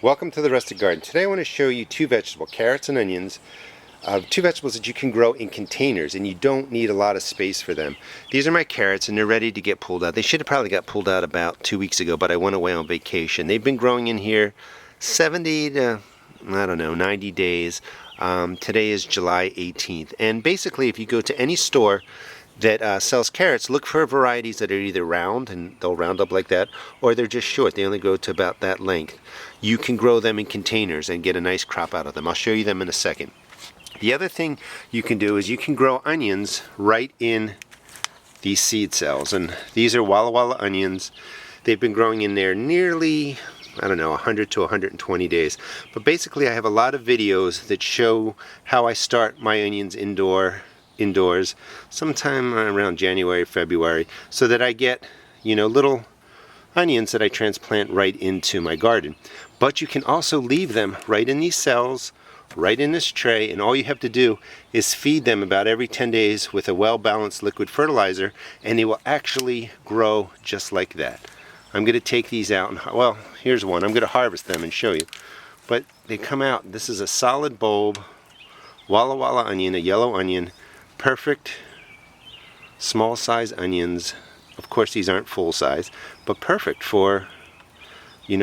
Welcome to the Rustic Garden. Today I want to show you two vegetables, carrots and onions. Two vegetables that you can grow in containers, and you don't need a lot of space for them. These are my carrots, and they're ready to get pulled out. They should have probably got pulled out about 2 weeks ago, but I went away on vacation. They've been growing in here 70 to, I don't know, 90 days. Today is July 18th. And basically, if you go to any store that sells carrots, look for varieties that are either round, and they'll round up like that, or they're just short. They only go to about that length. You can grow them in containers and get a nice crop out of them. I'll show you them in a second. The other thing you can do is you can grow onions right in these seed cells, and these are Walla onions. They've been growing in there nearly, I don't know, 100 to 120 days. But basically I have a lot of videos that show how I start my onions indoors sometime around January, February, so that I get, little onions that I transplant right into my garden. But you can also leave them right in these cells, right in this tray, and all you have to do is feed them about every 10 days with a well-balanced liquid fertilizer, and they will actually grow just like that. I'm going to take these out, and well, here's one. I'm going to harvest them and show you. But they come out. This is a solid bulb Walla onion, a yellow onion. Perfect small size onions. Of course these aren't full size, but perfect for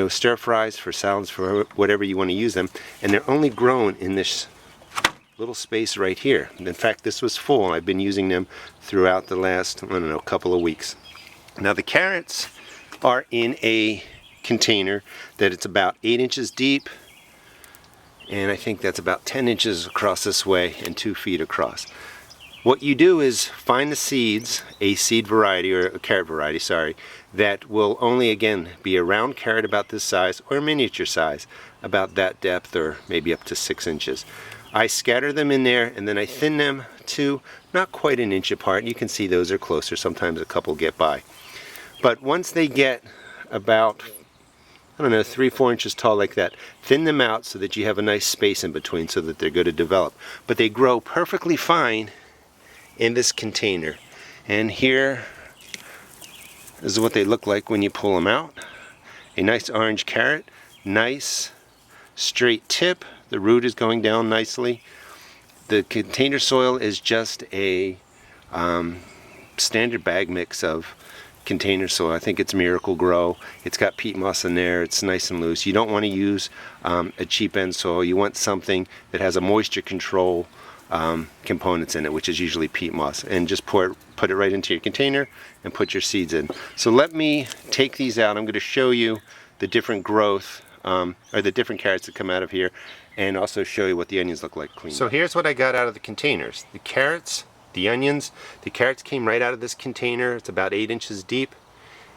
stir fries, for salads, for whatever you want to use them. And they're only grown in this little space right here. In fact, this was full. I've been using them throughout the last, I don't know, couple of weeks. Now the carrots are in a container that it's about 8 inches deep, and I think that's about 10 inches across this way and 2 feet across. What you do is find the seeds, a seed variety, or a carrot variety, sorry, that will only, again, be a round carrot about this size, or a miniature size, about that depth, or maybe up to 6 inches. I scatter them in there, and then I thin them to not quite an inch apart. You can see those are closer. Sometimes a couple get by. But once they get about, I don't know, 3-4 inches tall like that, thin them out so that you have a nice space in between so that they're going to develop. But they grow perfectly fine in this container. And here is what they look like when you pull them out. A nice orange carrot, nice straight tip. The root is going down nicely. The container soil is just a standard bag mix of container soil. I think it's Miracle Grow. It's got peat moss in there. It's nice and loose. You don't want to use a cheap end soil. You want something that has a moisture control components in it, which is usually peat moss, and just put it right into your container and put your seeds in. So let me take these out. I'm going to show you the different growth, or the different carrots that come out of here, and also show you what the onions look like clean. So here's what I got out of the containers. The carrots, the onions. The carrots came right out of this container. It's about 8 inches deep,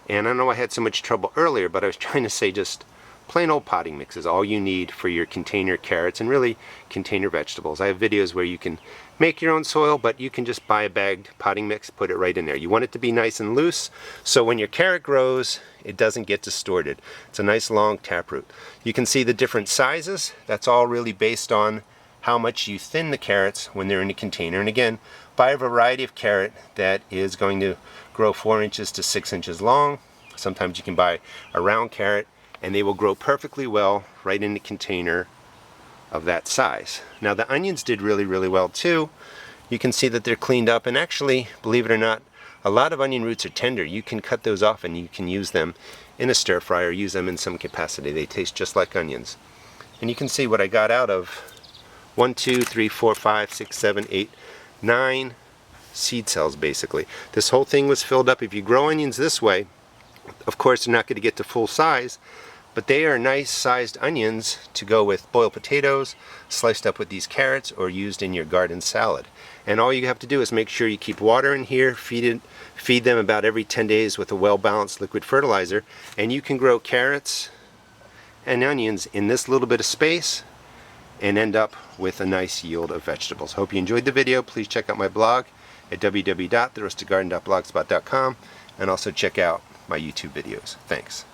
and I know I had so much trouble earlier, but I was trying to say just plain old potting mix is all you need for your container carrots and really container vegetables. I have videos where you can make your own soil, but you can just buy a bagged potting mix, put it right in there. You want it to be nice and loose, so when your carrot grows, it doesn't get distorted. It's a nice long taproot. You can see the different sizes. That's all really based on how much you thin the carrots when they're in a container. And again, buy a variety of carrot that is going to grow 4 inches to 6 inches long. Sometimes you can buy a round carrot, and they will grow perfectly well right in the container of that size. Now the onions did really well too. You can see that they're cleaned up, and actually, believe it or not, a lot of onion roots are tender. You can cut those off and you can use them in a stir fry or use them in some capacity. They taste just like onions. And you can see what I got out of 1, 2, 3, 4, 5, 6, 7, 8, 9 seed cells basically. This whole thing was filled up. If you grow onions this way, of course they're not going to get to full size, but they are nice sized onions to go with boiled potatoes, sliced up with these carrots, or used in your garden salad. And all you have to do is make sure you keep water in here, feed them about every 10 days with a well-balanced liquid fertilizer, and you can grow carrots and onions in this little bit of space and end up with a nice yield of vegetables. Hope you enjoyed the video. Please check out my blog at www.therusticgarden.blogspot.com, and also check out my YouTube videos. Thanks.